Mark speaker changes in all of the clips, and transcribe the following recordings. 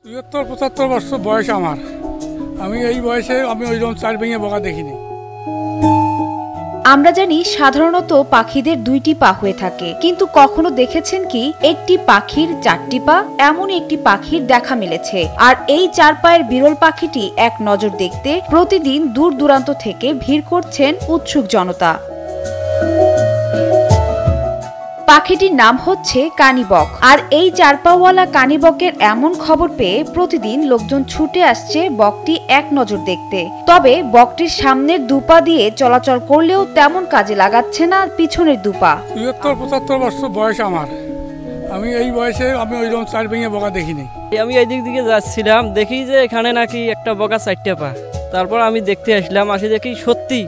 Speaker 1: ৭৩-৭৫ বছর বয়স আমার। আমি এই বয়সে আমি ওইরকম চার ভেঙে বগা দেখিনি।
Speaker 2: আমরা জানি সাধারণত পাখিদের দুইটি পা হয়ে থাকে, কিন্তু কখনো দেখেছেন কি একটি পাখির চারটি পা? এমন একটি পাখির দেখা মিলেছে। আর এই চার পায়ের বিরল পাখিটি এক নজর দেখতে প্রতিদিন দূর দূরান্ত থেকে ভিড় করছেন উৎসুক জনতা। পাখিটির নাম হচ্ছে কানিবক। আর এই চারপাওয়ালা কানিবকের এমন খবর পেয়ে প্রতিদিন লোকজন ছুটে আসছে বকটি এক নজর দেখতে। তবে বকটির সামনের দুপা দিয়ে চলাচল করলেও তেমন কাজে লাগাচ্ছে না পিছনের দুপা।
Speaker 1: ৭৩-৭৫ বছর বয়স আমার। আমি এই বয়সে আমি ওইরকম চার ভেঙে বগা দেখিনি।
Speaker 3: আমি এই দিক দিকে যাচ্ছিলাম, দেখি যে এখানে নাকি একটা বগা চারটে পা। তারপর আমি দেখতে আসলাম, আসি দেখি সত্যি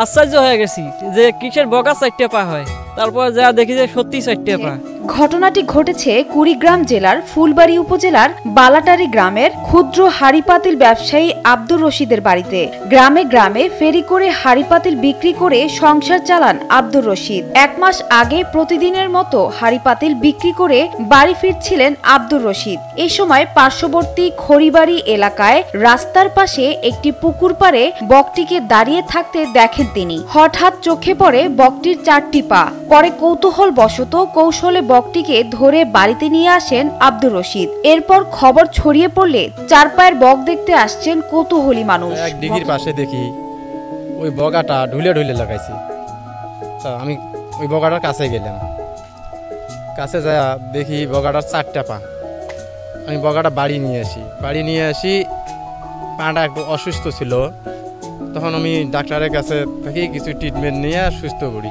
Speaker 3: আশ্চর্য হয়ে গেছি যে কিসের বগা চারটে পা হয়। তারপর যা দেখি যে সত্যি চারটে পা।
Speaker 2: ঘটনাটি ঘটেছে কুড়িগ্রাম জেলার ফুলবাড়ী উপজেলার বালাটারি গ্রামের ক্ষুদ্র হাড়িপাতিল ব্যবসায়ী আব্দুর রশিদের বাড়িতে। গ্রামে গ্রামে ফেরি করে হাড়িপাতিল বিক্রি করে সংসার চালান আব্দুর রশিদ। এক মাস আগে প্রতিদিনের মতো হাড়িপাতিল বিক্রি করে বাড়ি ফিরছিলেন আব্দুর রশিদ। এই সময় পার্শ্ববর্তী খড়িবাড়ি এলাকায় রাস্তার পাশে একটি পুকুর পাড়ে বকটিকে দাঁড়িয়ে থাকতে দেখেন তিনি। হঠাৎ চোখে পড়ে বকটির চারটি পা। পরে কৌতূহল বশত কৌশলে বকটিকে ধরে বাড়িতে নিয়ে আসেন আব্দুর রশিদ। এরপর খবর ছড়িয়ে পড়লে চার পায়ের বক দেখতে আসছেন কৌতূহলী মানুষ।
Speaker 4: এক দিঘির পাশে দেখি ওই বগাটা ঢুলে ঢুলে লাগাইছি। আমি ওই বগাটার কাছে গেলাম, কাছে যা দেখি বগাটার চারটা পা। আমি বগাটা বাড়ি নিয়ে আসি পাটা একটু অসুস্থ ছিল। তখন আমি ডাক্তারের কাছে থেকে কিছু ট্রিটমেন্ট নিয়ে সুস্থ করি।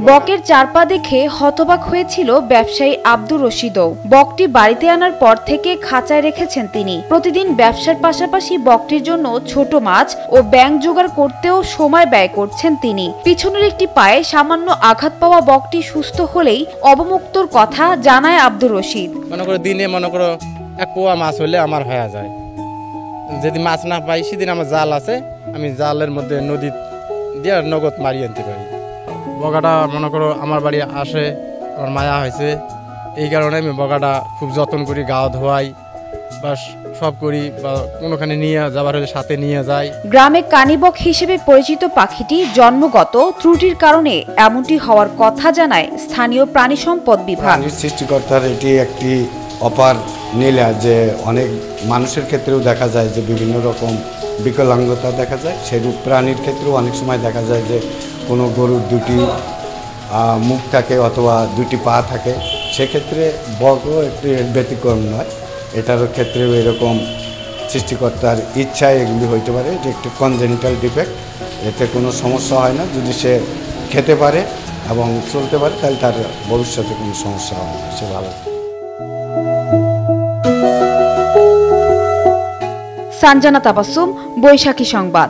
Speaker 2: বকের চার পা দেখে হতবাক হয়েছিল ব্যবসায়ী আব্দুর রশিদও। বকটি বাড়িতে আনার পর থেকে খাঁচায় রেখেছেন তিনি। প্রতিদিন ব্যবসার পাশাপাশি বকটির জন্য ছোট মাছ ও ব্যাঙ জোগাড় করতেও সময় ব্যয় করছেন তিনি। পিছনের একটি পায়ে সামান্য আঘাত পাওয়া বকটি সুস্থ হলেই অবমুক্তর কথা জানায় আব্দুর রশিদ।
Speaker 4: দিনে এক পোয়া মাছ হলে আমার হয়ে যায়। যদি মাছ না পাই সেদিন আমার জাল আছে, আমি জালের মধ্যে নদী দিয়ে নগদ মারি আনতে পারি। বগাটা আমার বাড়ি আসে, আমার মায়া হয়েছে, এই কারণে আমি বগাটা খুব যত্ন করি, গাও ধোয়াই বা সব করি, বা কোনোখানে নিয়ে যাবার হলে সাথে নিয়ে যাই।
Speaker 2: গ্রামে কানিবক হিসেবে পরিচিত পাখিটি জন্মগত ত্রুটির কারণে এমনটি হওয়ার কথা জানায় স্থানীয় প্রাণী সম্পদ বিভাগ।
Speaker 5: সৃষ্টিকর্তার এটি একটি অপার নীলা যে অনেক মানুষের ক্ষেত্রেও দেখা যায় যে বিভিন্ন রকম বিকলাঙ্গতা দেখা যায়। সেরূপ প্রাণীর ক্ষেত্রেও অনেক সময় দেখা যায় যে কোনো গরুর দুটি মুখ থাকে অথবা দুটি পা থাকে। সেক্ষেত্রে বকও একটি ব্যতিক্রম নয়, এটারও ক্ষেত্রেও এরকম সৃষ্টিকর্তার ইচ্ছায় এগুলি হইতে পারে। এটি একটি কনজেনিটাল ডিফেক্ট, এতে কোনো সমস্যা হয় না। যদি সে খেতে পারে এবং চলতে পারে তাহলে তার ভবিষ্যতে কোনো সমস্যা হয় না, সে ভালো।
Speaker 2: সানজানা তাবাসসুম, বৈশাখী সংবাদ।